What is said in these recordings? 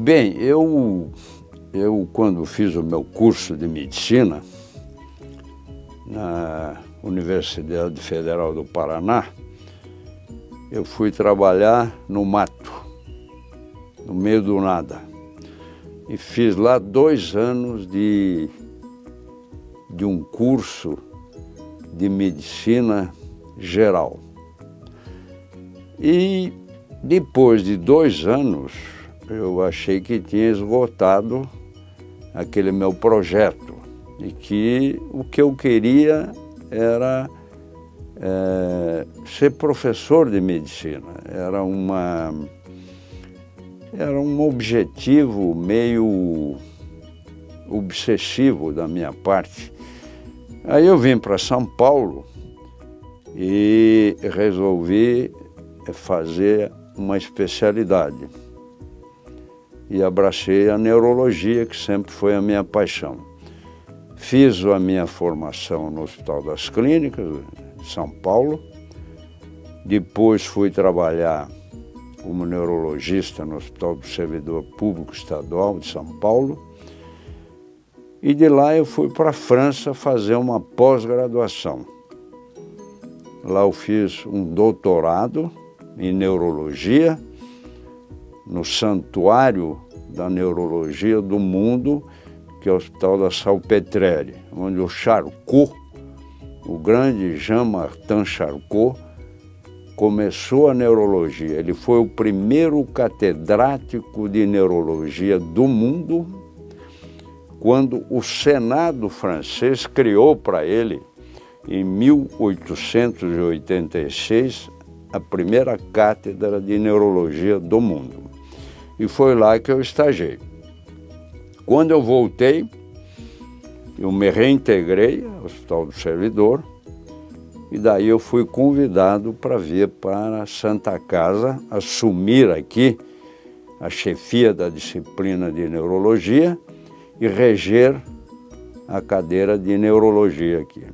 Bem, eu quando fiz o meu curso de medicina na Universidade Federal do Paraná, eu fui trabalhar no mato, no meio do nada. E fiz lá 2 anos de um curso de medicina geral. E depois de 2 anos, eu achei que tinha esgotado aquele meu projeto e que o que eu queria era ser professor de medicina. Era um objetivo meio obsessivo da minha parte. Aí eu vim para São Paulo e resolvi fazer uma especialidade. E abracei a neurologia, que sempre foi a minha paixão. Fiz a minha formação no Hospital das Clínicas, de São Paulo. Depois fui trabalhar como neurologista no Hospital do Servidor Público Estadual de São Paulo. E de lá eu fui para a França fazer uma pós-graduação. Lá eu fiz um doutorado em neurologia, no Santuário da Neurologia do Mundo, que é o Hospital da Salpêtrière, onde o Charcot, o grande Jean-Martin Charcot, começou a neurologia. Ele foi o primeiro catedrático de neurologia do mundo, quando o Senado francês criou para ele, em 1886, a primeira cátedra de neurologia do mundo. E foi lá que eu estagiei. Quando eu voltei, eu me reintegrei ao Hospital do Servidor e daí eu fui convidado para vir para a Santa Casa, assumir aqui a chefia da disciplina de neurologia e reger a cadeira de neurologia aqui.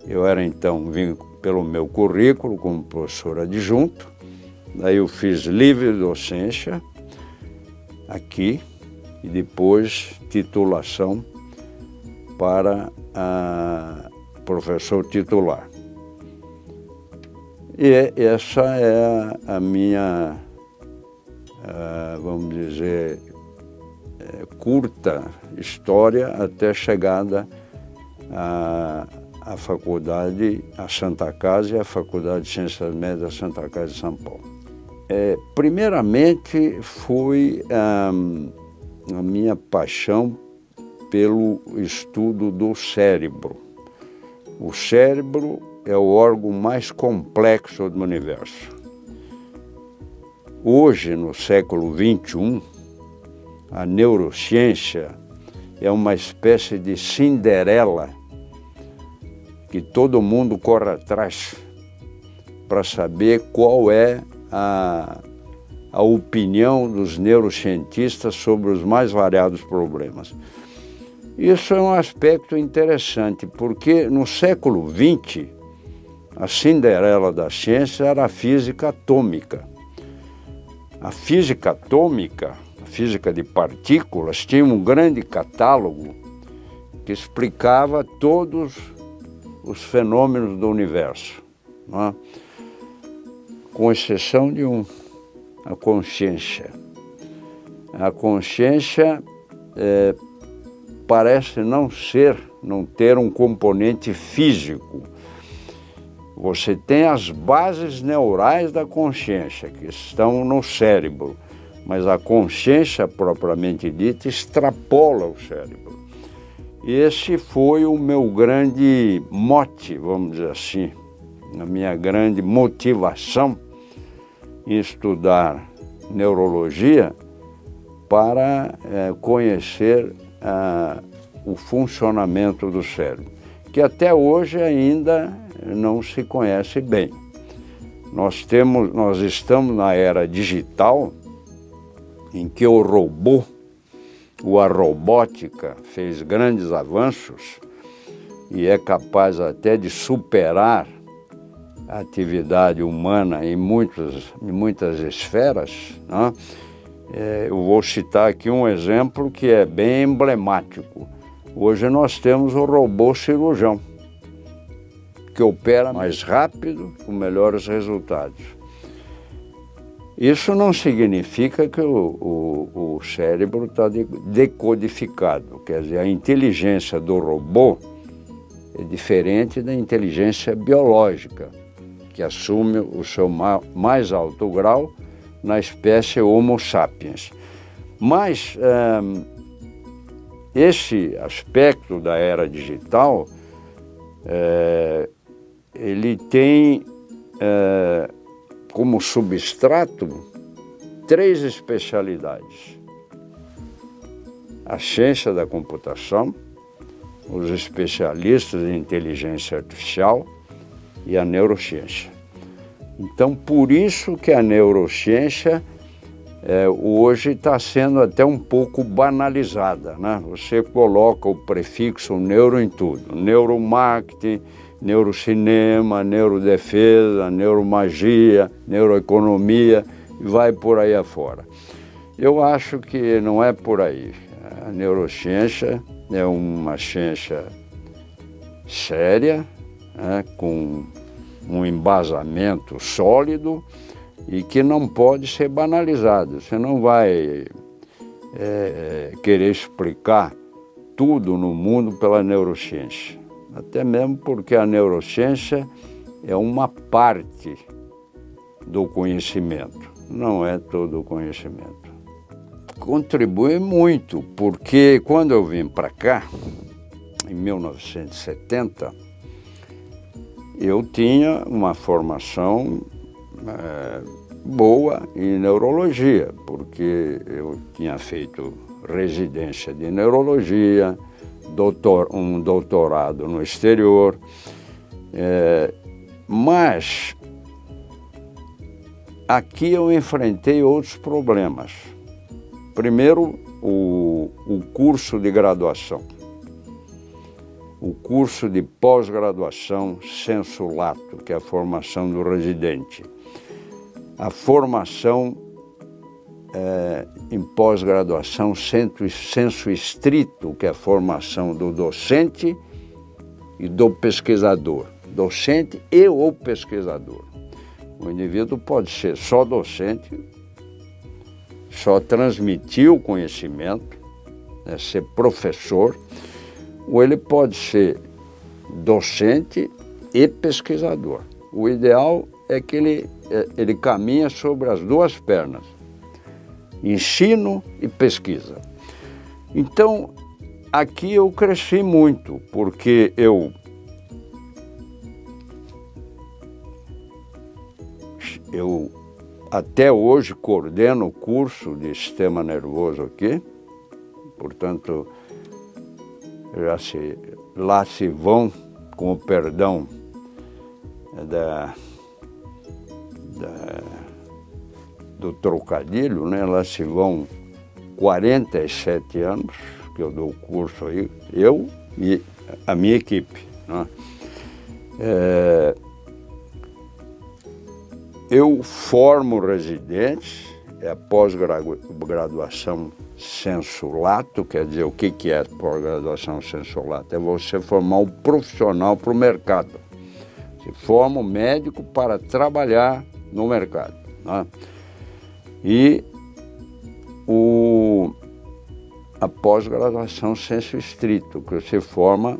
Eu era então, vim pelo meu currículo como professor adjunto, daí eu fiz livre docência aqui e depois titulação para professor titular. E essa é a minha, vamos dizer, curta história até a chegada à faculdade, a Santa Casa e a Faculdade de Ciências Médicas da Santa Casa de São Paulo. Primeiramente foi a minha paixão pelo estudo do cérebro. O cérebro é o órgão mais complexo do universo. Hoje, no século XXI, a neurociência é uma espécie de Cinderela que todo mundo corre atrás para saber qual é a opinião dos neurocientistas sobre os mais variados problemas. Isso é um aspecto interessante, porque no século XX, a Cinderela da ciência era a física atômica. A física atômica, a física de partículas, tinha um grande catálogo que explicava todos os fenômenos do universo, não é? Com exceção de a consciência. A consciência parece não ter um componente físico. Você tem as bases neurais da consciência, que estão no cérebro, mas a consciência propriamente dita extrapola o cérebro. E esse foi o meu grande mote, vamos dizer assim, a minha grande motivação em estudar neurologia para conhecer o funcionamento do cérebro, que até hoje ainda não se conhece bem. Nós estamos na era digital, em que o robô, a robótica fez grandes avanços e é capaz até de superar a atividade humana em muitas esferas, né? Eu vou citar aqui um exemplo que é bem emblemático. Hoje nós temos o robô cirurgião, que opera mais rápido, com melhores resultados. Isso não significa que o cérebro está decodificado, quer dizer, a inteligência do robô é diferente da inteligência biológica, que assume o seu mais alto grau na espécie Homo sapiens. Mas esse aspecto da era digital, ele tem como substrato 3 especialidades: a ciência da computação, os especialistas em inteligência artificial e a neurociência. Então, por isso que a neurociência hoje está sendo até um pouco banalizada, né? Você coloca o prefixo neuro em tudo: neuromarketing, neurocinema, neurodefesa, neuromagia, neuroeconomia, e vai por aí afora. Eu acho que não é por aí. A neurociência é uma ciência séria, né, com um embasamento sólido e que não pode ser banalizado. Você não vai querer explicar tudo no mundo pela neurociência. Até mesmo porque a neurociência é uma parte do conhecimento, não é todo o conhecimento. Contribui muito, porque quando eu vim para cá, em 1970, eu tinha uma formação boa em neurologia, porque eu tinha feito residência de neurologia, um doutorado no exterior, mas aqui eu enfrentei outros problemas. Primeiro, o curso de graduação, o curso de pós-graduação sensu lato, que é a formação do residente. A formação em pós-graduação sensu estrito, que é a formação do docente e do pesquisador. Docente e o pesquisador. O indivíduo pode ser só docente, só transmitir o conhecimento, né, ser professor, ou ele pode ser docente e pesquisador. O ideal é que ele caminha sobre as 2 pernas, ensino e pesquisa. Então, aqui eu cresci muito, porque eu até hoje coordeno o curso de sistema nervoso aqui, portanto, lá se vão, com o perdão do trocadilho, né? Lá se vão 47 anos que eu dou o curso aí, eu e a minha equipe, né? Eu formo residentes, é a pós-graduação sensu lato. Quer dizer, o que é pós-graduação sensu lato? É você formar um profissional para o mercado. Você forma um médico para trabalhar no mercado, né? E a pós-graduação sensu estrito, que você forma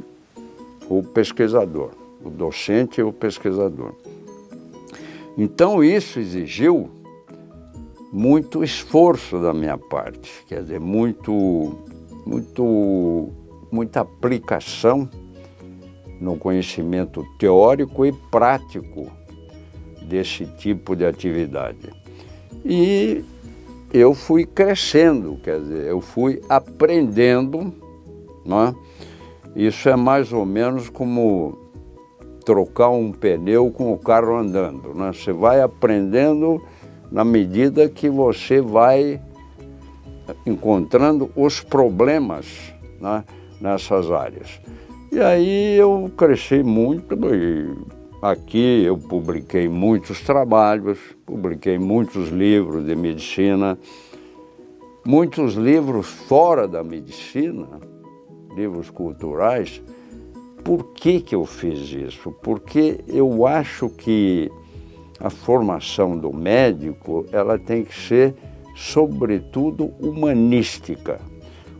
o pesquisador, o docente e o pesquisador. Então isso exigiu muito esforço da minha parte, quer dizer, muita aplicação no conhecimento teórico e prático desse tipo de atividade. E eu fui crescendo, quer dizer, eu fui aprendendo, né? Isso é mais ou menos como trocar um pneu com o carro andando, né? Você vai aprendendo na medida que você vai encontrando os problemas, né, nessas áreas. E aí eu cresci muito, e aqui eu publiquei muitos trabalhos, publiquei muitos livros de medicina, muitos livros fora da medicina, livros culturais. Por que eu fiz isso? Porque eu acho que a formação do médico, ela tem que ser, sobretudo, humanística.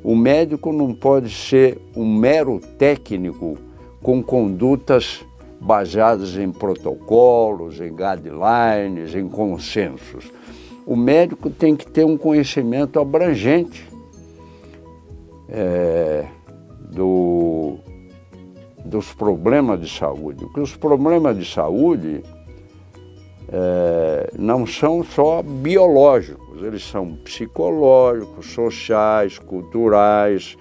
O médico não pode ser um mero técnico com condutas baseadas em protocolos, em guidelines, em consensos. O médico tem que ter um conhecimento abrangente dos problemas de saúde. Porque os problemas de saúde não são só biológicos, eles são psicológicos, sociais, culturais,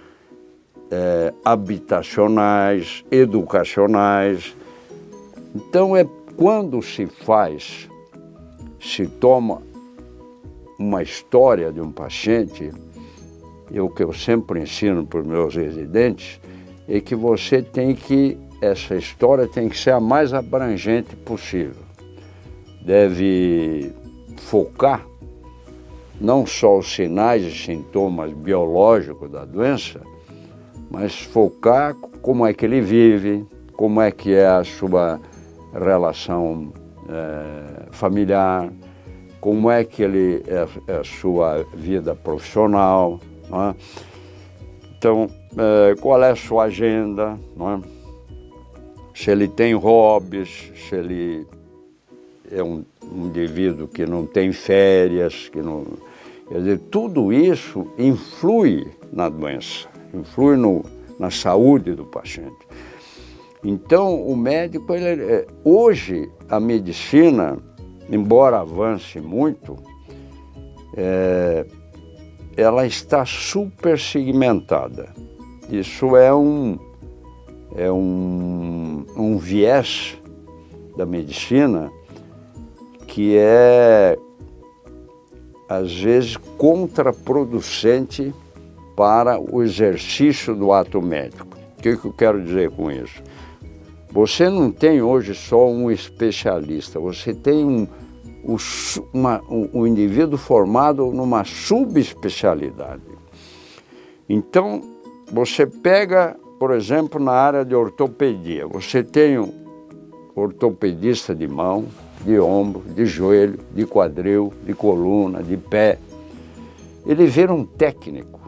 habitacionais, educacionais. Então quando se toma uma história de um paciente, o que eu sempre ensino para os meus residentes, é que essa história tem que ser a mais abrangente possível. Deve focar não só os sinais e sintomas biológicos da doença, mas focar como é que ele vive, como é que é a sua relação familiar, como é que é a sua vida profissional, não é? Então, qual é a sua agenda, não é? Se ele tem hobbies, se ele é um indivíduo que não tem férias, que não... Quer dizer, tudo isso influi na doença, influi na saúde do paciente. Então, o médico, hoje, a medicina, embora avance muito, ela está super segmentada. Isso é um viés da medicina que é, às vezes, contraproducente para o exercício do ato médico. O que eu quero dizer com isso? Você não tem hoje só um especialista, você tem um indivíduo formado numa subespecialidade. Então, você pega, por exemplo, na área de ortopedia, você tem um ortopedista de mão, de ombro, de joelho, de quadril, de coluna, de pé. Ele vira um técnico.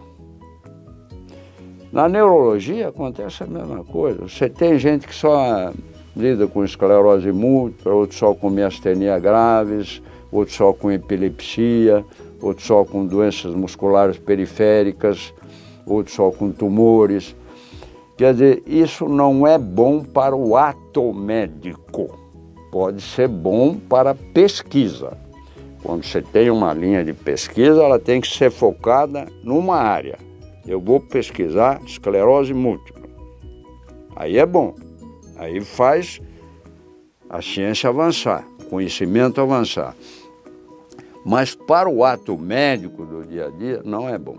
Na neurologia acontece a mesma coisa. Você tem gente que só lida com esclerose múltipla, outro só com miastenia graves, outro só com epilepsia, outro só com doenças musculares periféricas, outro só com tumores. Quer dizer, isso não é bom para o ato médico. Pode ser bom para a pesquisa. Quando você tem uma linha de pesquisa, ela tem que ser focada numa área. Eu vou pesquisar esclerose múltipla. Aí é bom. Aí faz a ciência avançar, o conhecimento avançar. Mas para o ato médico do dia a dia, não é bom.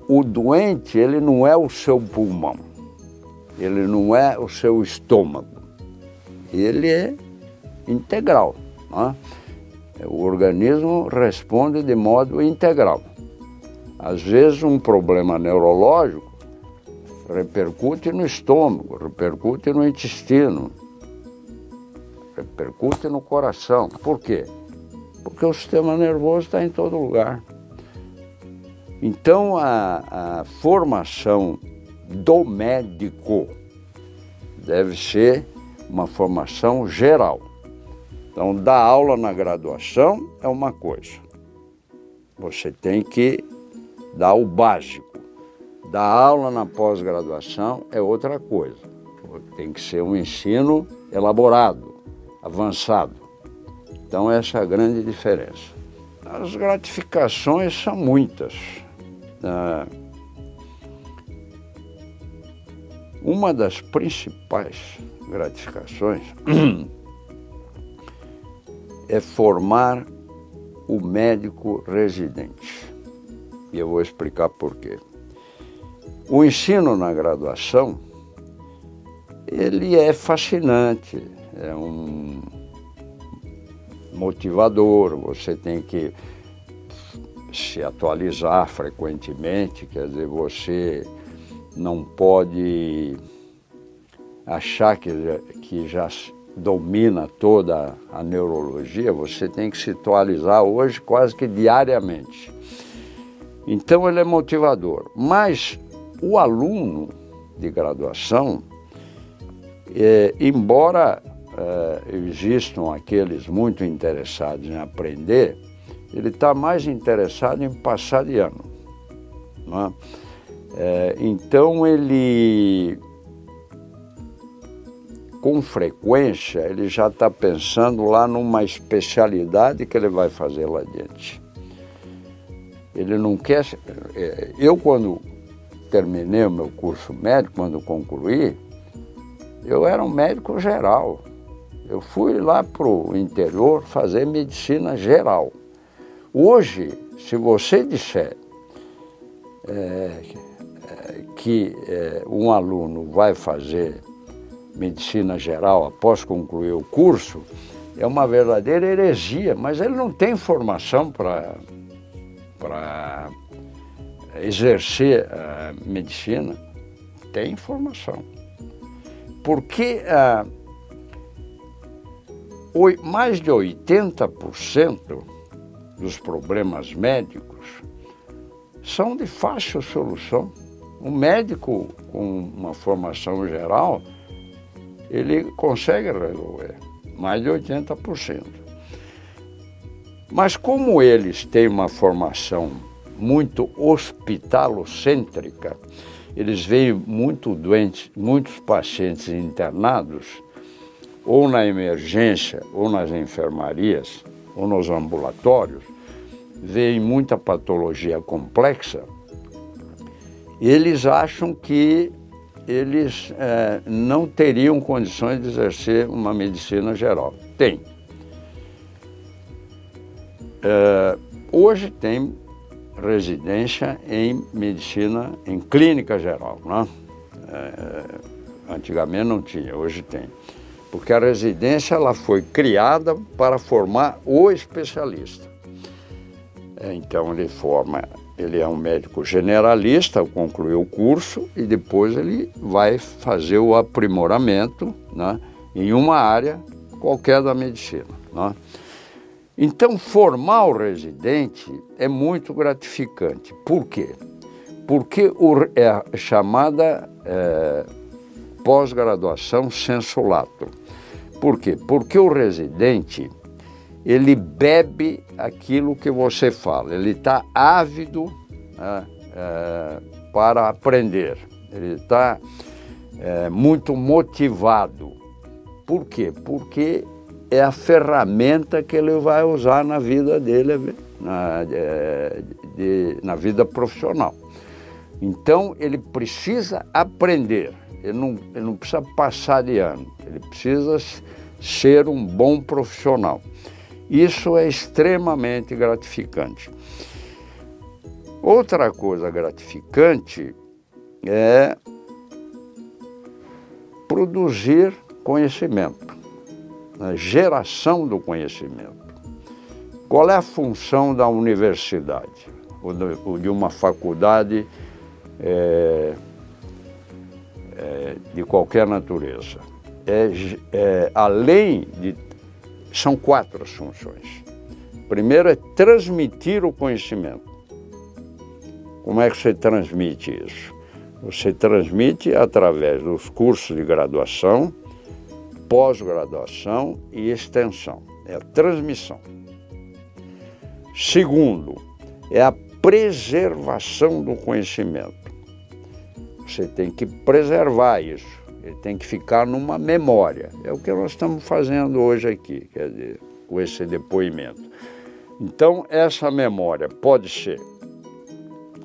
O doente, ele não é o seu pulmão, ele não é o seu estômago, ele é integral, né? O organismo responde de modo integral. Às vezes um problema neurológico repercute no estômago, repercute no intestino, repercute no coração. Por quê? Porque o sistema nervoso está em todo lugar. Então, a formação do médico deve ser uma formação geral. Então, dar aula na graduação é uma coisa. Você tem que dar o básico. Dar aula na pós-graduação é outra coisa. Tem que ser um ensino elaborado, avançado. Então, essa é a grande diferença. As gratificações são muitas. Uma das principais gratificações é formar o médico residente. E eu vou explicar por quê. O ensino na graduação, ele é fascinante, é um motivador, você tem que se atualizar frequentemente, quer dizer, você não pode achar que já domina toda a neurologia, você tem que se atualizar hoje quase que diariamente. Então ele é motivador, mas o aluno de graduação, embora existam aqueles muito interessados em aprender, ele está mais interessado em passar de ano, não é? Então ele, com frequência, ele já está pensando lá numa especialidade que ele vai fazer lá adiante. Ele não quer... Eu, quando terminei o meu curso médico, quando concluí, eu era um médico geral. Eu fui lá para o interior fazer medicina geral. Hoje, se você disser que um aluno vai fazer medicina geral após concluir o curso, é uma verdadeira heresia, mas ele não tem formação para exercer a medicina. Tem formação. Porque mais de 80% dos problemas médicos são de fácil solução. Um médico com uma formação geral, ele consegue resolver, mais de 80%. Mas como eles têm uma formação muito hospitalocêntrica, eles veem muitos pacientes internados, ou na emergência, ou nas enfermarias, ou nos ambulatórios, veem muita patologia complexa, eles acham que eles não teriam condições de exercer uma medicina geral. Tem. Hoje tem residência em medicina, em clínica geral, né? Antigamente não tinha, hoje tem. Porque a residência ela foi criada para formar o especialista. Então ele é um médico generalista, concluiu o curso e depois ele vai fazer o aprimoramento, né, em uma área qualquer da medicina, né? Então, formar o residente é muito gratificante. Por quê? Porque é a chamada pós-graduação sensu lato. Por quê? Porque o residente, ele bebe aquilo que você fala, ele está ávido, né, para aprender, ele está muito motivado. Por quê? Porque é a ferramenta que ele vai usar na vida dele, na vida profissional. Então, ele precisa aprender, ele não precisa passar de ano, ele precisa ser um bom profissional. Isso é extremamente gratificante. Outra coisa gratificante é produzir conhecimento. A geração do conhecimento. Qual é a função da universidade ou de uma faculdade de qualquer natureza? São 4 as funções. Primeiro é transmitir o conhecimento. Como é que você transmite isso? Você transmite através dos cursos de graduação, pós-graduação e extensão. É a transmissão. Segundo, é a preservação do conhecimento. Você tem que preservar isso. Ele tem que ficar numa memória. É o que nós estamos fazendo hoje aqui, quer dizer, com esse depoimento. Então, essa memória pode ser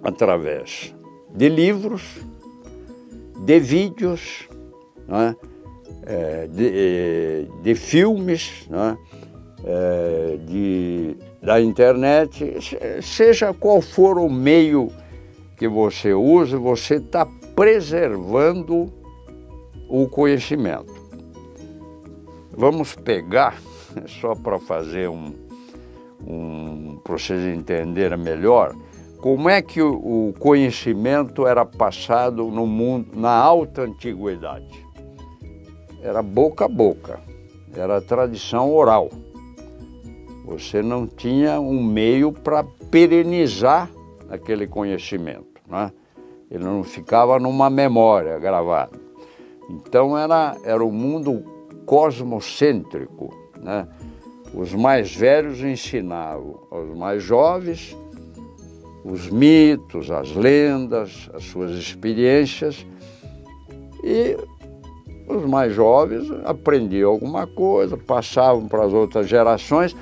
através de livros, de vídeos, né? De filmes, né? Da internet, seja qual for o meio que você use, você está preservando o conhecimento. Vamos pegar, só para fazer para vocês entenderem melhor, como é que o conhecimento era passado no mundo, na alta antiguidade. Era boca a boca, era tradição oral. Você não tinha um meio para perenizar aquele conhecimento, né? Ele não ficava numa memória gravada. Então era um mundo cosmocêntrico, né? Os mais velhos ensinavam aos mais jovens os mitos, as lendas, as suas experiências, e os mais jovens aprendiam alguma coisa, passavam para as outras gerações,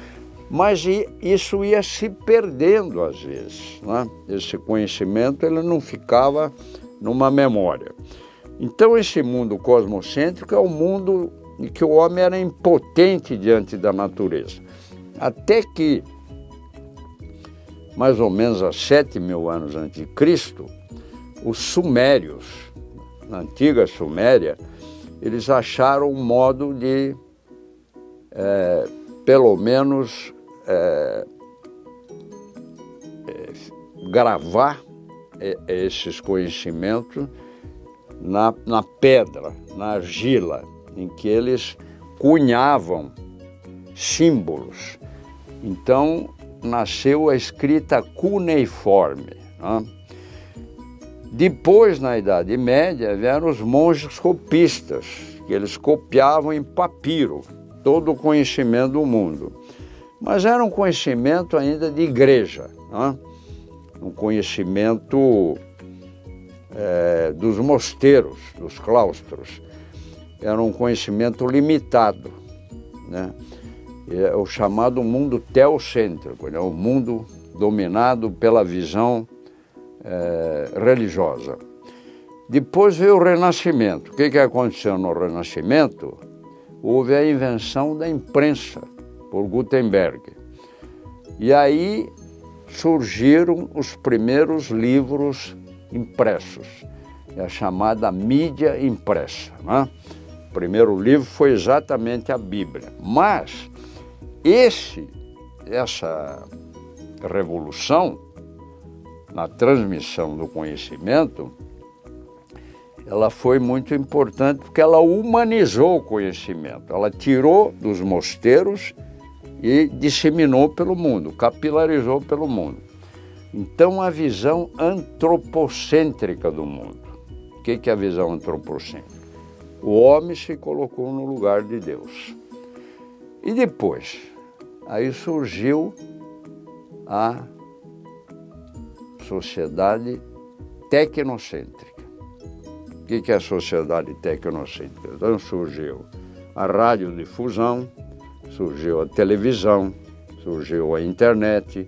mas isso ia se perdendo às vezes, né? Esse conhecimento ele não ficava numa memória. Então esse mundo cosmocêntrico é um mundo em que o homem era impotente diante da natureza. Até que, mais ou menos há 7.000 anos antes de Cristo, os sumérios, na antiga Suméria, eles acharam um modo de, pelo menos, gravar esses conhecimentos na pedra, na argila, em que eles cunhavam símbolos. Então, nasceu a escrita cuneiforme, né? Depois, na Idade Média, vieram os monges copistas, que eles copiavam em papiro todo o conhecimento do mundo. Mas era um conhecimento ainda de igreja, né? Um conhecimento dos mosteiros, dos claustros. Era um conhecimento limitado, né? É o chamado mundo teocêntrico, né? O mundo dominado pela visão religiosa. Depois veio o Renascimento. O que aconteceu no Renascimento? Houve a invenção da imprensa por Gutenberg. E aí surgiram os primeiros livros impressos, a chamada mídia impressa, né? O primeiro livro foi exatamente a Bíblia. Mas essa revolução na transmissão do conhecimento, ela foi muito importante porque ela humanizou o conhecimento. Ela tirou dos mosteiros e disseminou pelo mundo, capilarizou pelo mundo. Então, a visão antropocêntrica do mundo. O que é a visão antropocêntrica? O homem se colocou no lugar de Deus. E depois, aí surgiu a sociedade tecnocêntrica. O que é a sociedade tecnocêntrica? Então surgiu a radiodifusão, surgiu a televisão, surgiu a internet,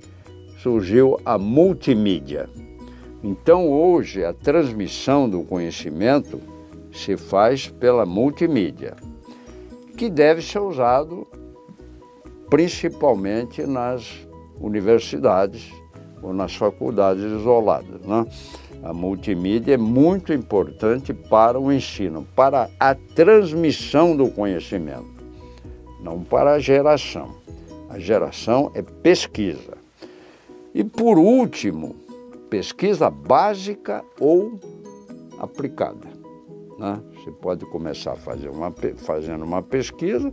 surgiu a multimídia. Então hoje a transmissão do conhecimento se faz pela multimídia, que deve ser usado principalmente nas universidades ou nas faculdades isoladas, né? A multimídia é muito importante para o ensino, para a transmissão do conhecimento, não para a geração. A geração é pesquisa. E por último, pesquisa básica ou aplicada, né? Você pode começar a fazer fazendo uma pesquisa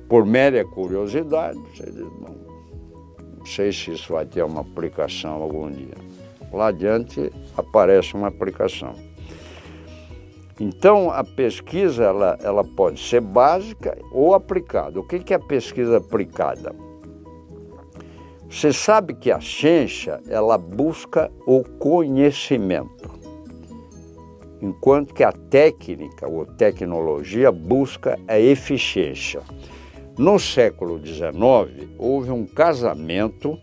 por mera curiosidade. Você diz, bom, não sei se isso vai ter uma aplicação algum dia. Lá adiante aparece uma aplicação. Então, a pesquisa ela pode ser básica ou aplicada. O que é a pesquisa aplicada? Você sabe que a ciência ela busca o conhecimento, enquanto que a técnica ou tecnologia busca a eficiência. No século XIX, houve um casamento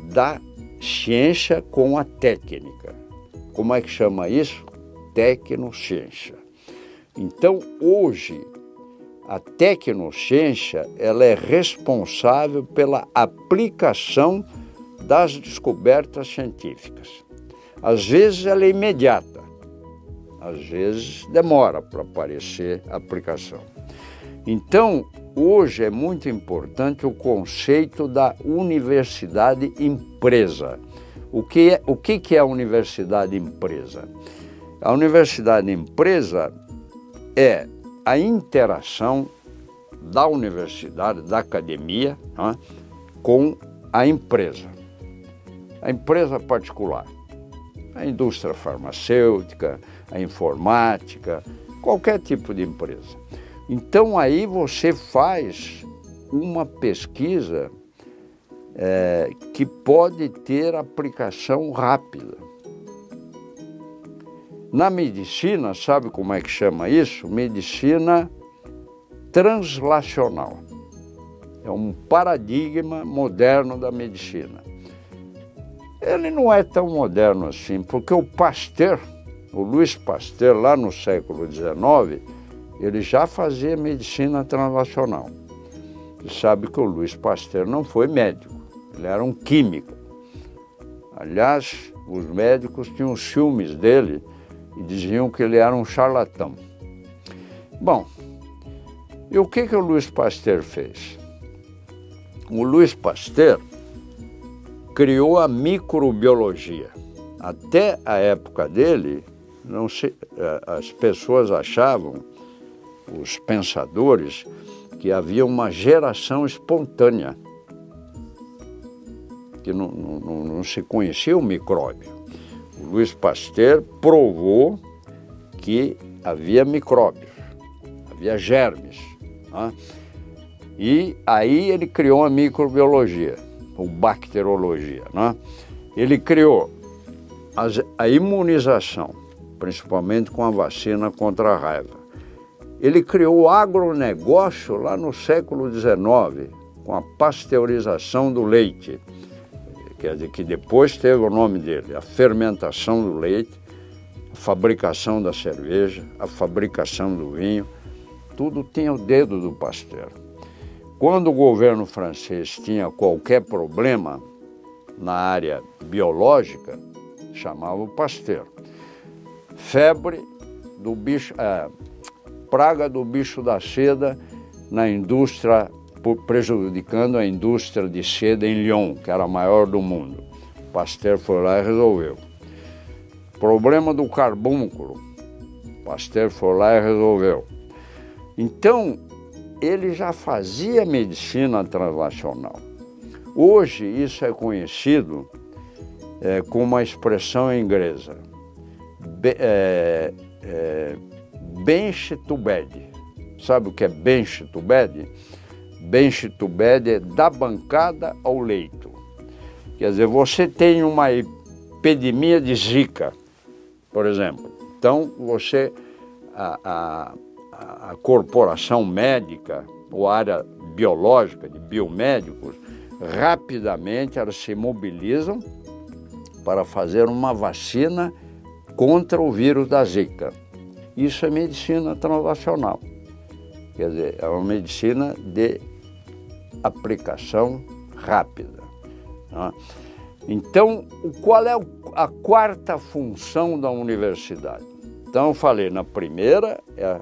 da ciência com a técnica. Como é que chama isso? Tecnociência. Então, hoje, a tecnociência ela é responsável pela aplicação das descobertas científicas. Às vezes ela é imediata, às vezes demora para aparecer a aplicação. Então, hoje é muito importante o conceito da universidade empresa. O que é a universidade empresa? A universidade empresa é a interação da universidade, da academia, né, com a empresa particular, a indústria farmacêutica, a informática, qualquer tipo de empresa. Então aí você faz uma pesquisa que pode ter aplicação rápida. Na medicina, sabe como é que chama isso? Medicina translacional. É um paradigma moderno da medicina. Ele não é tão moderno assim, porque o Pasteur, o Louis Pasteur, lá no século XIX, ele já fazia medicina translacional. Você sabe que o Louis Pasteur não foi médico, ele era um químico. Aliás, os médicos tinham ciúmes dele e diziam que ele era um charlatão. Bom, e o que o Louis Pasteur fez? O Louis Pasteur criou a microbiologia. Até a época dele, as pessoas achavam, os pensadores, que havia uma geração espontânea, que não se conhecia o micróbio. O Louis Pasteur provou que havia micróbios, havia germes, né? E aí ele criou a microbiologia, ou bacteriologia, né? Ele criou a imunização, principalmente com a vacina contra a raiva. Ele criou o agronegócio lá no século XIX, com a pasteurização do leite, quer dizer, que depois teve o nome dele, a fermentação do leite, a fabricação da cerveja, a fabricação do vinho, tudo tinha o dedo do Pasteur. Quando o governo francês tinha qualquer problema na área biológica, chamava o Pasteur. Febre do bicho, praga do bicho da seda na indústria, prejudicando a indústria de seda em Lyon, que era a maior do mundo. Pasteur foi lá e resolveu. Problema do carbúnculo, Pasteur foi lá e resolveu. Então, ele já fazia medicina translacional. Hoje, isso é conhecido com uma expressão inglesa, bench to bed. Sabe o que é bench to bed? Bench to bed é da bancada ao leito. Quer dizer, você tem uma epidemia de Zika, por exemplo. Então, a corporação médica, ou área biológica de biomédicos, rapidamente elas se mobilizam para fazer uma vacina contra o vírus da Zika. Isso é medicina translacional. Quer dizer, é uma medicina de aplicação rápida, né? Então, qual é a quarta função da universidade? Então, eu falei, na primeira é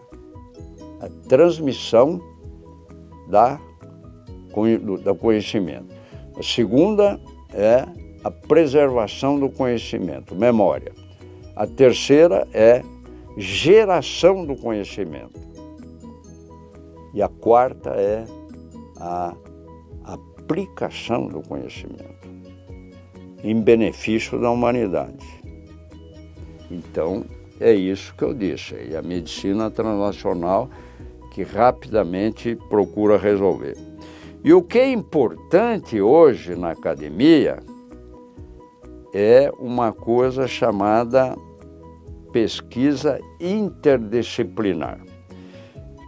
a transmissão do conhecimento. A segunda é a preservação do conhecimento, memória. A terceira é geração do conhecimento. E a quarta é a aplicação do conhecimento em benefício da humanidade. Então, é isso que eu disse. E a medicina translacional que rapidamente procura resolver. E o que é importante hoje na academia é uma coisa chamada pesquisa interdisciplinar.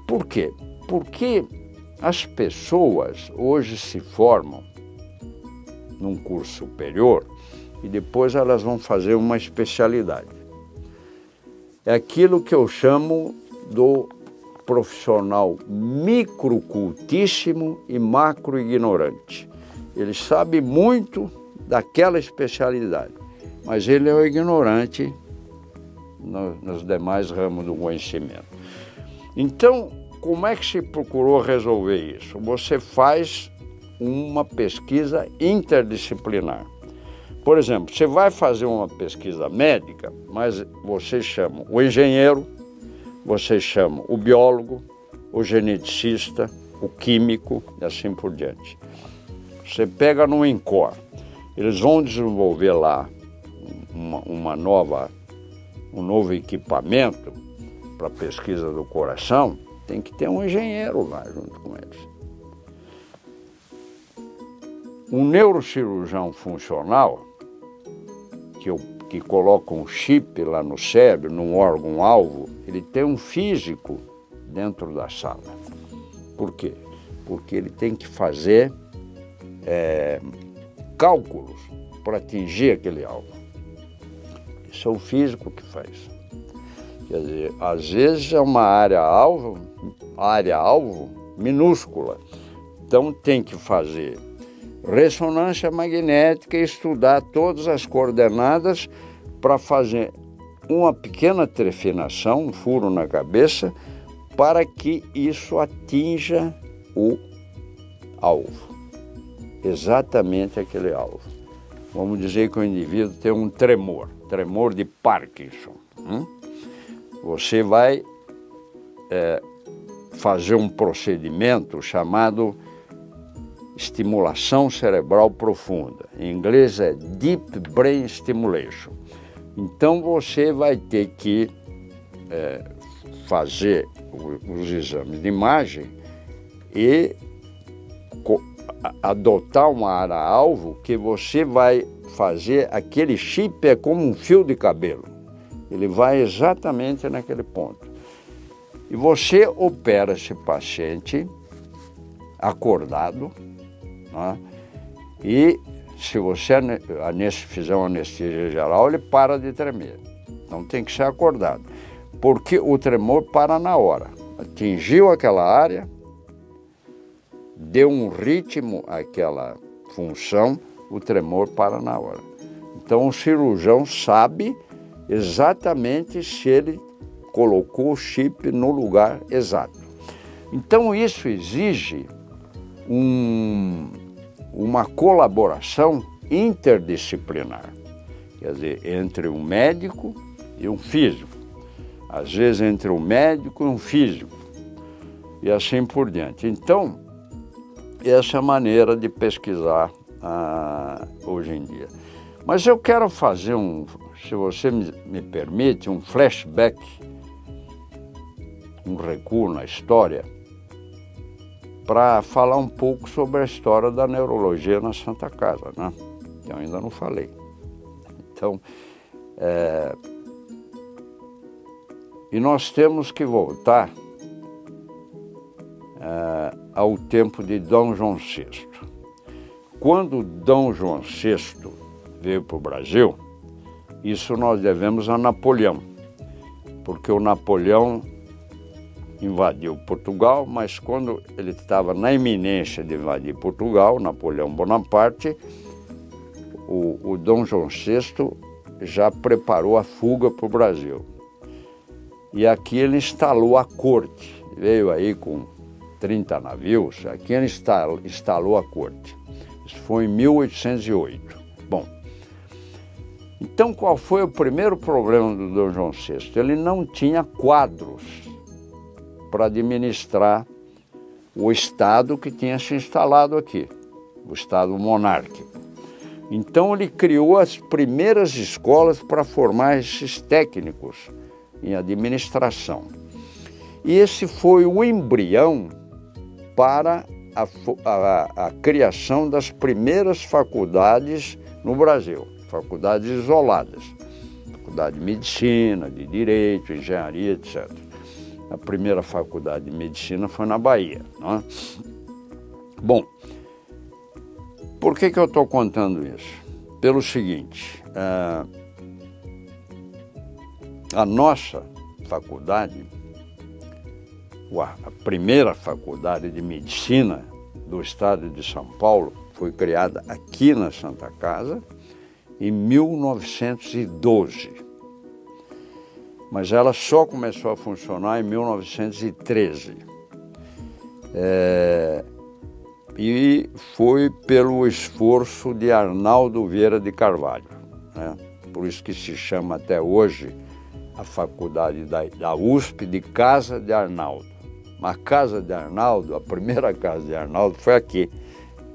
Por quê? Porque as pessoas hoje se formam num curso superior e depois elas vão fazer uma especialidade. É aquilo que eu chamo do profissional microcultíssimo e macroignorante. Ele sabe muito daquela especialidade, mas ele é o ignorante nos demais ramos do conhecimento. Então, como é que se procurou resolver isso? Você faz uma pesquisa interdisciplinar. Por exemplo, você vai fazer uma pesquisa médica, mas você chama o engenheiro, você chama o biólogo, o geneticista, o químico e assim por diante. Você pega no INCOR, eles vão desenvolver lá um novo equipamento para pesquisa do coração, tem que ter um engenheiro lá junto com eles. Um neurocirurgião funcional, que coloca um chip lá no cérebro, num órgão-alvo, ele tem um físico dentro da sala. Por quê? Porque ele tem que fazer cálculos para atingir aquele alvo. Isso é o físico que faz. Quer dizer, às vezes é uma área-alvo minúscula. Então tem que fazer ressonância magnética e estudar todas as coordenadas para fazer uma pequena trefinação, um furo na cabeça, para que isso atinja o alvo. Exatamente aquele alvo. Vamos dizer que o indivíduo tem um tremor de Parkinson. Você vai fazer um procedimento chamado estimulação cerebral profunda. Em inglês é Deep Brain Stimulation. Então você vai ter que fazer os exames de imagem e adotar uma área-alvo que você vai fazer, aquele chip é como um fio de cabelo. Ele vai exatamente naquele ponto. E você opera esse paciente acordado, né? E se você fizer uma anestesia geral, ele para de tremer. Então tem que ser acordado, porque o tremor para na hora. Atingiu aquela área, deu um ritmo àquela função, o tremor para na hora. Então o cirurgião sabe exatamente se ele colocou o chip no lugar exato. Então isso exige uma colaboração interdisciplinar, quer dizer, entre um médico e um físico, às vezes entre um médico e um físico, e assim por diante. Então, essa é a maneira de pesquisar hoje em dia. Mas eu quero fazer se você me permite, um flashback, um recuo na história, para falar um pouco sobre a história da neurologia na Santa Casa, né? Que eu ainda não falei. Então, e nós temos que voltar ao tempo de Dom João VI. Quando Dom João VI veio para o Brasil, isso nós devemos a Napoleão, porque o Napoleão invadiu Portugal, mas quando ele estava na iminência de invadir Portugal, Napoleão Bonaparte, o Dom João VI já preparou a fuga para o Brasil. E aqui ele instalou a corte, veio aí com 30 navios, aqui ele instalou a corte. Isso foi em 1808. Bom, então qual foi o primeiro problema do Dom João VI? Ele não tinha quadros para administrar o Estado que tinha se instalado aqui, o Estado monárquico. Então ele criou as primeiras escolas para formar esses técnicos em administração. E esse foi o embrião para a criação das primeiras faculdades no Brasil, faculdades isoladas, faculdade de medicina, de direito, engenharia, etc. A primeira faculdade de medicina foi na Bahia, não é? Bom, por que eu estou contando isso? Pelo seguinte, a nossa faculdade, a primeira faculdade de medicina do estado de São Paulo, foi criada aqui na Santa Casa em 1912. Mas ela só começou a funcionar em 1913. E foi pelo esforço de Arnaldo Vieira de Carvalho, né? Por isso que se chama até hoje a faculdade da USP de Casa de Arnaldo. A Casa de Arnaldo, a primeira Casa de Arnaldo foi aqui,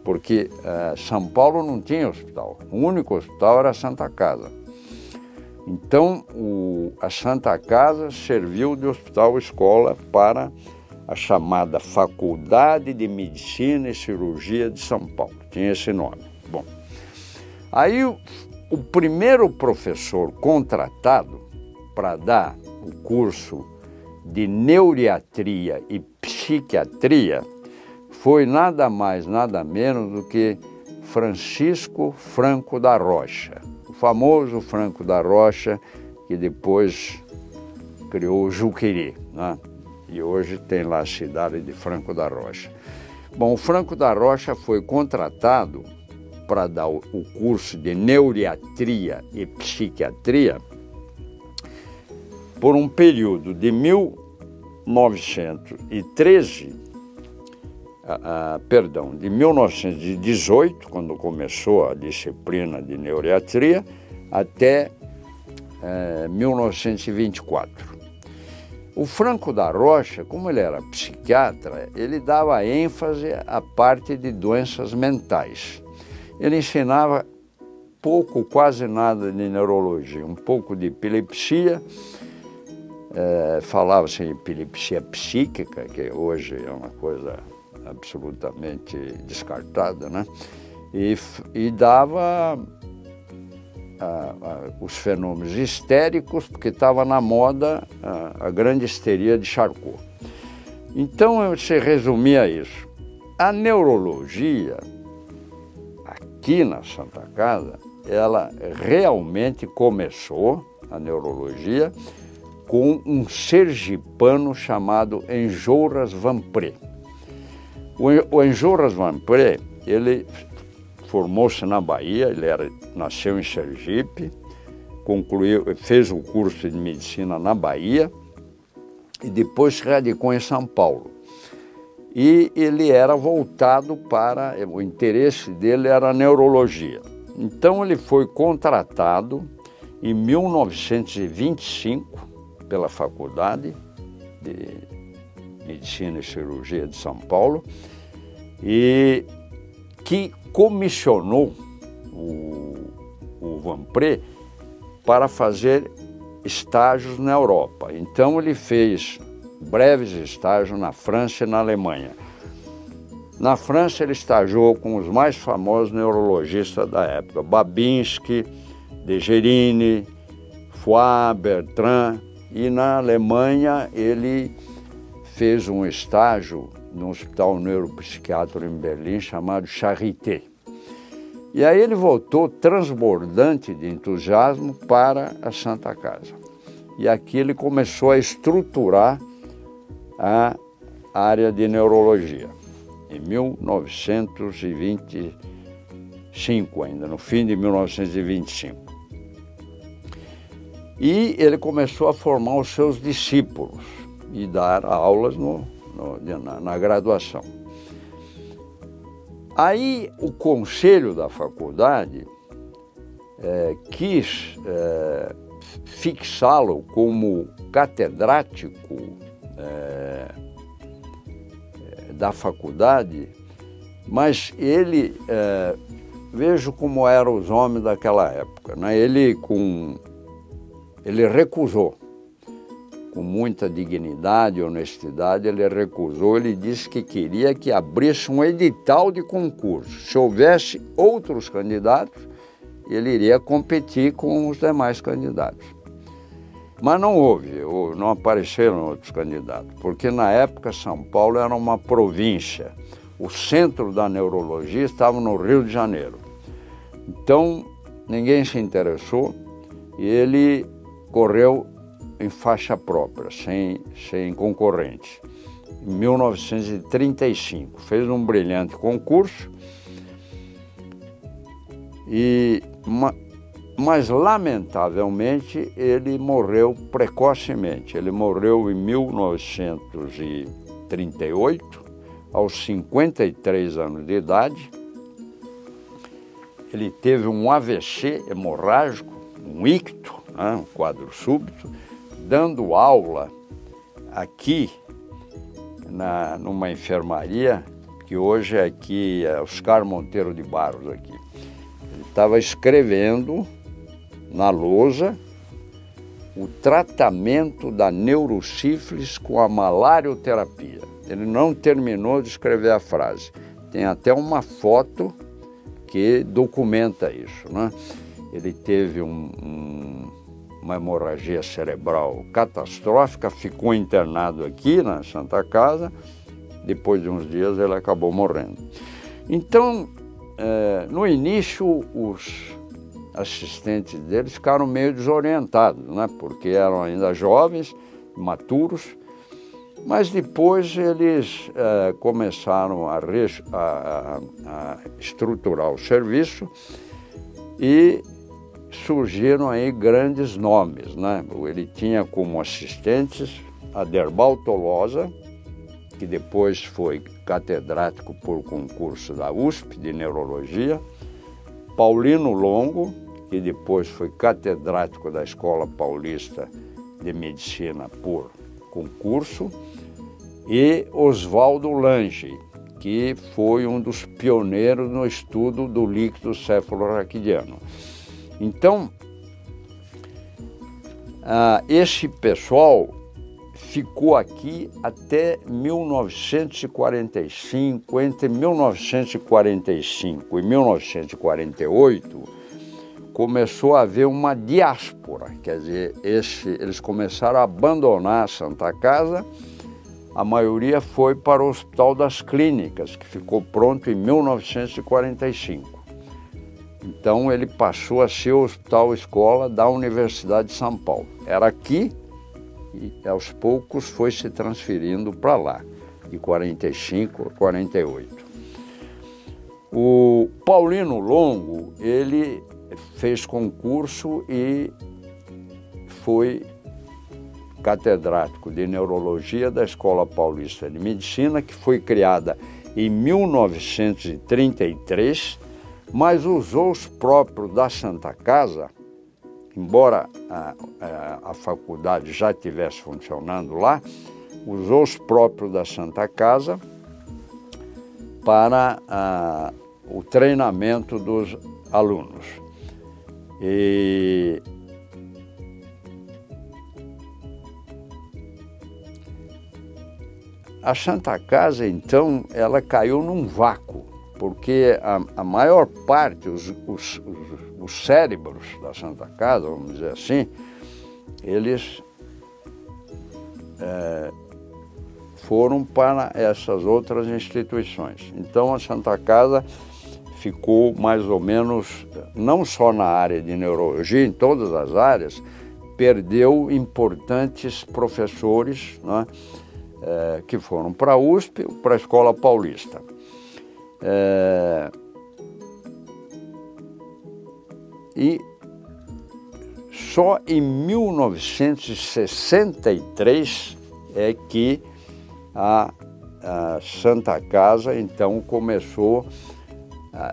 porque São Paulo não tinha hospital. O único hospital era a Santa Casa. Então, a Santa Casa serviu de hospital-escola para a chamada Faculdade de Medicina e Cirurgia de São Paulo. Tinha esse nome. Bom, aí o primeiro professor contratado para dar o curso de neuriatria e psiquiatria foi nada mais, nada menos do que Francisco Franco da Rocha, o famoso Franco da Rocha, que depois criou o Juqueri, né? E hoje tem lá a cidade de Franco da Rocha. Bom, o Franco da Rocha foi contratado para dar o curso de neuriatria e psiquiatria por um período de 1918, quando começou a disciplina de neuriatria, até 1924. O Franco da Rocha, como ele era psiquiatra, ele dava ênfase à parte de doenças mentais. Ele ensinava pouco, quase nada de neurologia, um pouco de epilepsia, falava-se em epilepsia psíquica, que hoje é uma coisa absolutamente descartada, né? E dava os fenômenos histéricos, porque estava na moda a grande histeria de Charcot. Então, se resumia isso. A neurologia, aqui na Santa Casa, ela realmente começou, a neurologia, com um sergipano chamado Enjolras Vanpré. O Enjolras Vanpré, ele formou-se na Bahia, nasceu em Sergipe, fez o curso de medicina na Bahia e depois se radicou em São Paulo. E ele era voltado o interesse dele era a neurologia. Então ele foi contratado em 1925 pela Faculdade de Medicina e Cirurgia de São Paulo, e que comissionou o Vanpré para fazer estágios na Europa. Então ele fez breves estágios na França e na Alemanha. Na França ele estagiou com os mais famosos neurologistas da época, Babinski, Dejerini, Foix, Bertrand, e na Alemanha ele fez um estágio num hospital neuropsiquiátrico em Berlim chamado Charité. E aí ele voltou transbordante de entusiasmo para a Santa Casa. E aqui ele começou a estruturar a área de neurologia, em 1925 ainda, no fim de 1925. E ele começou a formar os seus discípulos e dar aulas na graduação. Aí o conselho da faculdade quis fixá-lo como catedrático da faculdade, mas ele, vejo como eram os homens daquela época, né? Ele recusou, com muita dignidade e honestidade, ele recusou. Ele disse que queria que abrisse um edital de concurso. Se houvesse outros candidatos, ele iria competir com os demais candidatos. Mas não não apareceram outros candidatos, porque na época São Paulo era uma província. O centro da neurologia estava no Rio de Janeiro. Então, ninguém se interessou e ele correu em faixa própria, sem concorrentes. Em 1935, fez um brilhante concurso, mas lamentavelmente ele morreu precocemente. Ele morreu em 1938, aos 53 anos de idade, ele teve um AVC hemorrágico, um icto, né, um quadro súbito, dando aula aqui numa enfermaria, que hoje é aqui, é Oscar Monteiro de Barros aqui. Ele estava escrevendo na lousa o tratamento da neurosífilis com a malarioterapia. Ele não terminou de escrever a frase. Tem até uma foto que documenta isso, né? Ele teve uma hemorragia cerebral catastrófica, ficou internado aqui na Santa Casa, depois de uns dias ele acabou morrendo. Então, no início, os assistentes dele ficaram meio desorientados, né? Porque eram ainda jovens, imaturos, mas depois eles começaram a estruturar o serviço e surgiram aí grandes nomes, né? Ele tinha como assistentes Aderbal Tolosa, que depois foi catedrático por concurso da USP de Neurologia, Paulino Longo, que depois foi catedrático da Escola Paulista de Medicina por concurso, e Oswaldo Lange, que foi um dos pioneiros no estudo do líquido cefalorraquidiano. Então, esse pessoal ficou aqui até 1945, entre 1945 e 1948, começou a haver uma diáspora, quer dizer, eles começaram a abandonar a Santa Casa, a maioria foi para o Hospital das Clínicas, que ficou pronto em 1945. Então ele passou a ser o hospital-escola da Universidade de São Paulo. Era aqui e aos poucos foi se transferindo para lá, de 45 a 48. O Paulino Longo, ele fez concurso e foi catedrático de Neurologia da Escola Paulista de Medicina, que foi criada em 1933, mas usou os próprios da Santa Casa, embora a faculdade já estivesse funcionando lá, usou os próprios da Santa Casa para o treinamento dos alunos. E a Santa Casa, então, ela caiu num vácuo, porque a maior parte, os cérebros da Santa Casa, vamos dizer assim, eles foram para essas outras instituições. Então a Santa Casa ficou mais ou menos, não só na área de neurologia, em todas as áreas, perdeu importantes professores, né, que foram para a USP, para a Escola Paulista. E só em 1963 é que a Santa Casa, então, começou,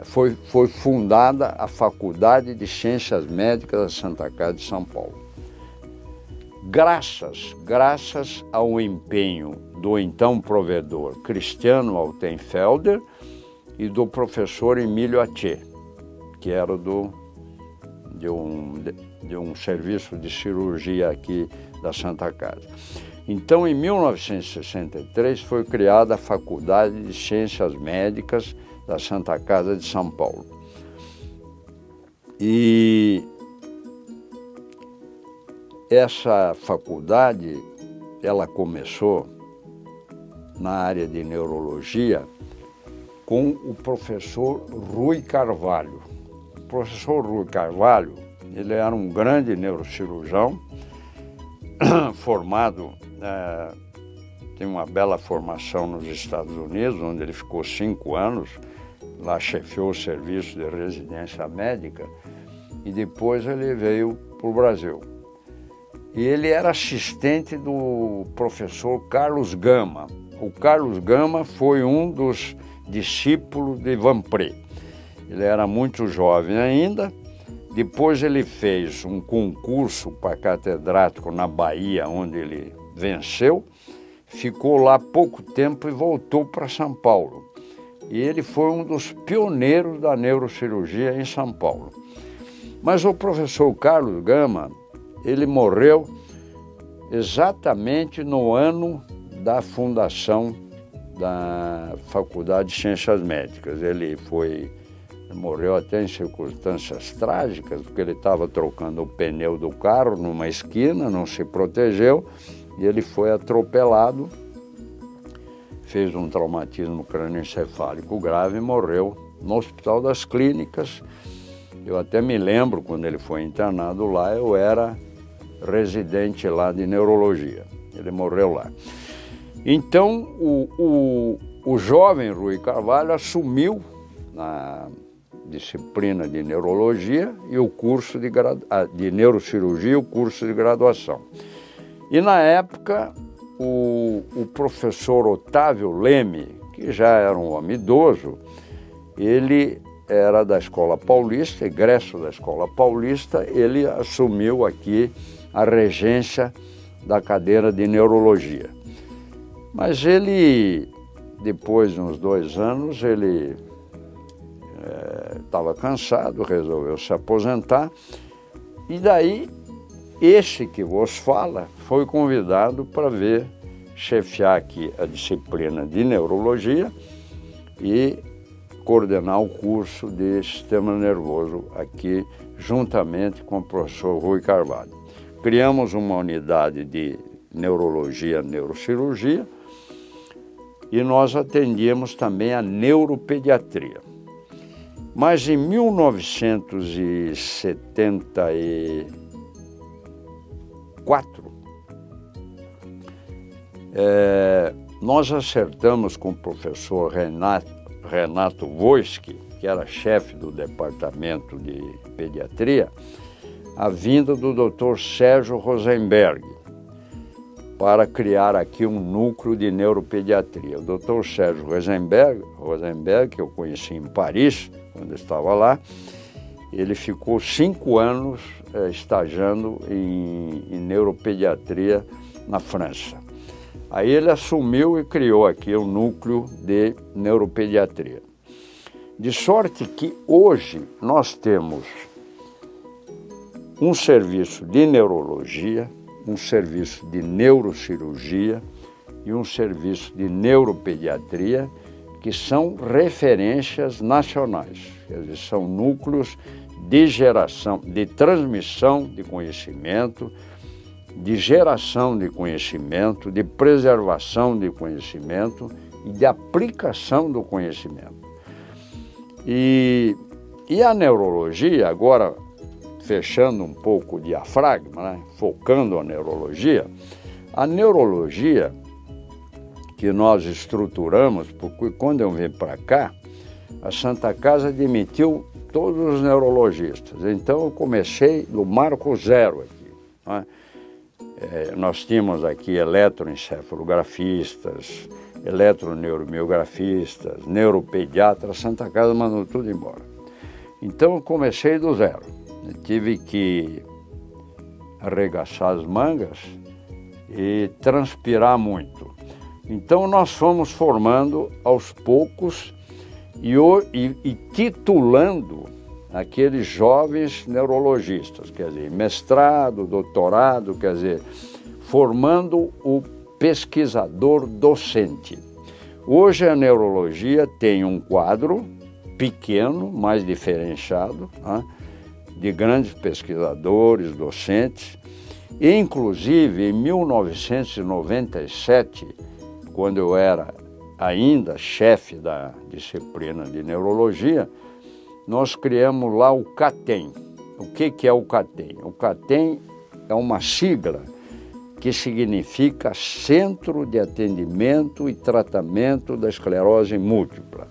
foi fundada a Faculdade de Ciências Médicas da Santa Casa de São Paulo. Graças ao empenho do então provedor Cristiano Altenfelder e do professor Emílio Attier, que era de um serviço de cirurgia aqui da Santa Casa. Então, em 1963, foi criada a Faculdade de Ciências Médicas da Santa Casa de São Paulo. E essa faculdade, ela começou na área de neurologia com o professor Rui Carvalho. O professor Rui Carvalho, ele era um grande neurocirurgião, formado, tem uma bela formação nos Estados Unidos, onde ele ficou 5 anos, lá chefiou o serviço de residência médica, e depois ele veio para o Brasil. E ele era assistente do professor Carlos Gama. O Carlos Gama foi um dos discípulos de Vanpré. Ele era muito jovem ainda. Depois ele fez um concurso para catedrático na Bahia, onde ele venceu. Ficou lá pouco tempo e voltou para São Paulo. E ele foi um dos pioneiros da neurocirurgia em São Paulo. Mas o professor Carlos Gama, ele morreu exatamente no ano da fundação da Faculdade de Ciências Médicas. Ele morreu até em circunstâncias trágicas, porque ele estava trocando o pneu do carro numa esquina, não se protegeu, e ele foi atropelado, fez um traumatismo crânioencefálico grave e morreu no Hospital das Clínicas. Eu até me lembro, quando ele foi internado lá, eu era residente lá de neurologia. Ele morreu lá. Então, o jovem Rui Carvalho assumiu na disciplina de neurologia e o curso de neurocirurgia e o curso de graduação. E na época, o professor Otávio Leme, que já era um homem idoso, ele era da Escola Paulista, egresso da Escola Paulista, ele assumiu aqui a regência da cadeira de neurologia. Mas ele, depois de uns 2 anos, ele estava cansado, resolveu se aposentar, e daí esse que vos fala foi convidado para chefiar aqui a disciplina de neurologia e coordenar o curso de sistema nervoso aqui, juntamente com o professor Rui Carvalho. Criamos uma unidade de neurologia, neurocirurgia, e nós atendíamos também a neuropediatria. Mas em 1974, nós acertamos com o professor Renato Wojski, que era chefe do departamento de pediatria, a vinda do Dr. Sérgio Rosenberg para criar aqui um núcleo de neuropediatria. O Dr. Sérgio Rosenberg, que eu conheci em Paris, quando eu estava lá, ele ficou 5 anos estagiando em neuropediatria na França. Aí ele assumiu e criou aqui o núcleo de neuropediatria. De sorte que hoje nós temos um serviço de neurologia, um serviço de neurocirurgia e um serviço de neuropediatria que são referências nacionais. Quer dizer, são núcleos de geração, de transmissão de conhecimento, de geração de conhecimento, de preservação de conhecimento e de aplicação do conhecimento. E a neurologia, agora fechando um pouco o diafragma, né, focando a neurologia que nós estruturamos, porque quando eu vim para cá, a Santa Casa admitiu todos os neurologistas. Então eu comecei do marco zero aqui, né? Nós tínhamos aqui eletroencefalografistas, eletroneuromiografistas, neuropediatras, a Santa Casa mandou tudo embora. Então eu comecei do zero. Eu tive que arregaçar as mangas e transpirar muito. Então nós fomos formando aos poucos e titulando aqueles jovens neurologistas, quer dizer, mestrado, doutorado, quer dizer, formando o pesquisador docente. Hoje a neurologia tem um quadro pequeno, mais diferenciado, né, de grandes pesquisadores, docentes, e inclusive em 1997, quando eu era ainda chefe da disciplina de neurologia, nós criamos lá o CATEM. O que é o CATEM? O CATEM é uma sigla que significa Centro de Atendimento e Tratamento da Esclerose Múltipla.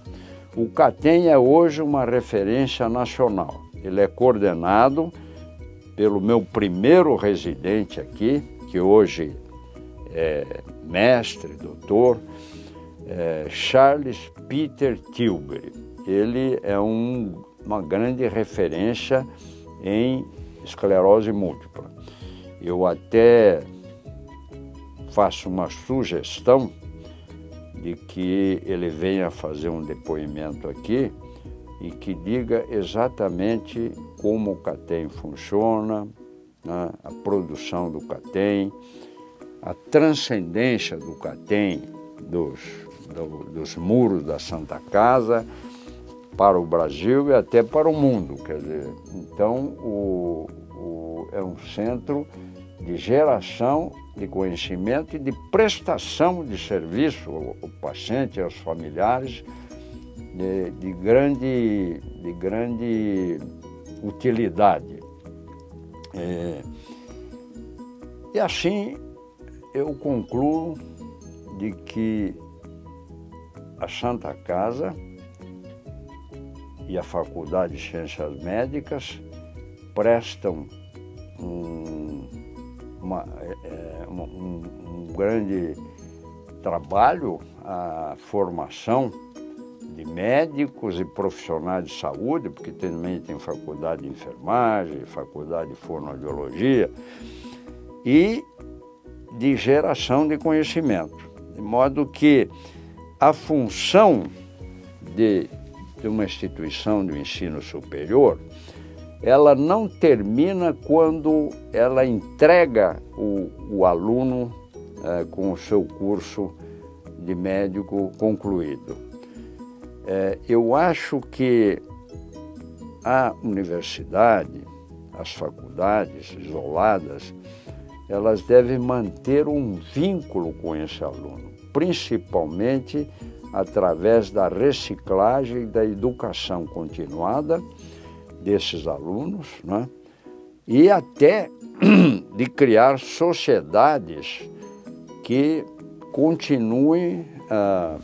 O CATEM é hoje uma referência nacional. Ele é coordenado pelo meu primeiro residente aqui, que hoje é mestre, doutor, Charles Peter Tilbury. Ele é uma grande referência em esclerose múltipla. Eu até faço uma sugestão de que ele venha fazer um depoimento aqui e que diga exatamente como o CATEM funciona, né, a produção do CATEM, a transcendência do CATEM dos muros da Santa Casa para o Brasil e até para o mundo. Quer dizer, então é um centro de geração de conhecimento e de prestação de serviço ao paciente e aos familiares de grande utilidade. E assim eu concluo de que a Santa Casa e a Faculdade de Ciências Médicas prestam um grande trabalho à formação de médicos e profissionais de saúde, porque também tem faculdade de enfermagem, faculdade de fonoaudiologia, e de geração de conhecimento, de modo que a função de uma instituição de ensino superior, ela não termina quando ela entrega o aluno com o seu curso de médico concluído. Eu acho que a universidade, as faculdades isoladas, elas devem manter um vínculo com esse aluno, principalmente através da reciclagem e da educação continuada desses alunos, né? E até de criar sociedades que continuem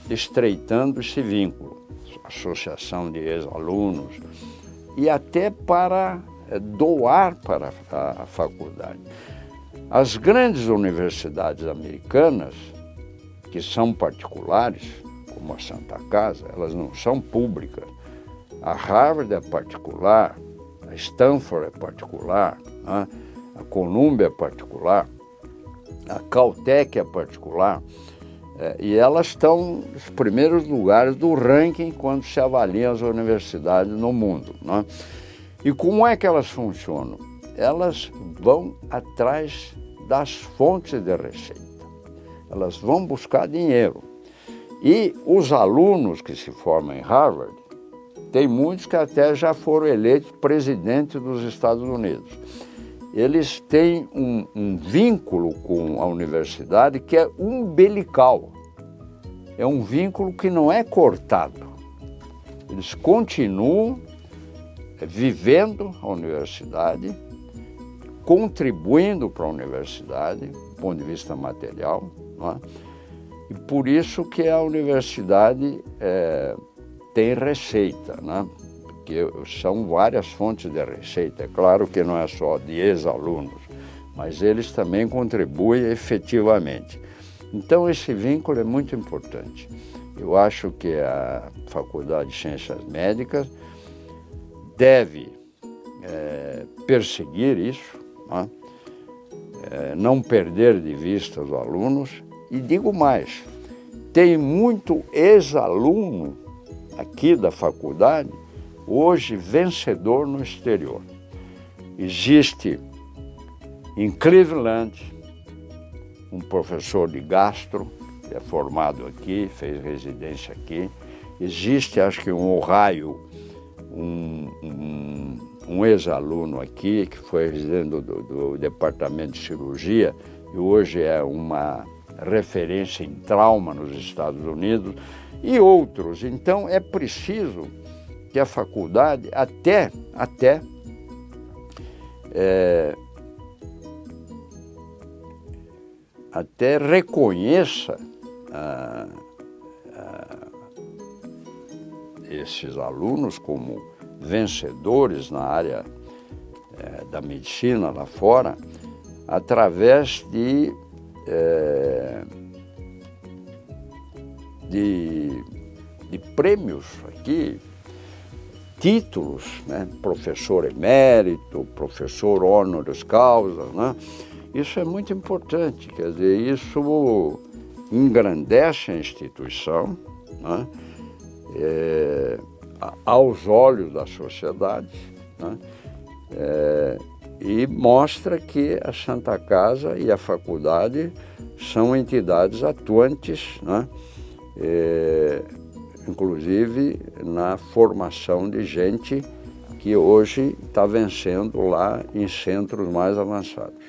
estreitando esse vínculo, associação de ex-alunos, e até para doar para a faculdade. As grandes universidades americanas, que são particulares, como a Santa Casa, elas não são públicas. A Harvard é particular, a Stanford é particular, né? A Columbia é particular, a Caltech é particular, e elas estão nos primeiros lugares do ranking quando se avaliam as universidades no mundo, né? E como é que elas funcionam? Elas vão atrás das fontes de receita, elas vão buscar dinheiro. E os alunos que se formam em Harvard, tem muitos que até já foram eleitos presidente dos Estados Unidos. Eles têm um vínculo com a universidade que é umbilical. É um vínculo que não é cortado. Eles continuam vivendo a universidade, contribuindo para a universidade, do ponto de vista material, não é? E por isso que a universidade tem receita, né? Porque são várias fontes de receita. É claro que não é só de ex-alunos, mas eles também contribuem efetivamente. Então esse vínculo é muito importante. Eu acho que a Faculdade de Ciências Médicas deve perseguir isso, né? Não perder de vista os alunos. E digo mais, tem muito ex-aluno aqui da faculdade, hoje vencedor no exterior. Existe em Cleveland um professor de gastro, que é formado aqui, fez residência aqui. Existe, acho que em Ohio, um ex-aluno aqui, que foi residente do departamento de cirurgia, e hoje é uma referência em trauma nos Estados Unidos, e outros. Então é preciso que a faculdade até reconheça esses alunos como vencedores na área da medicina lá fora, através de de prêmios aqui, títulos, né? Professor emérito, professor honoris causa, né? Isso é muito importante, quer dizer, isso engrandece a instituição, né? Aos olhos da sociedade, né? E mostra que a Santa Casa e a faculdade são entidades atuantes, né? Inclusive na formação de gente que hoje está vencendo lá em centros mais avançados.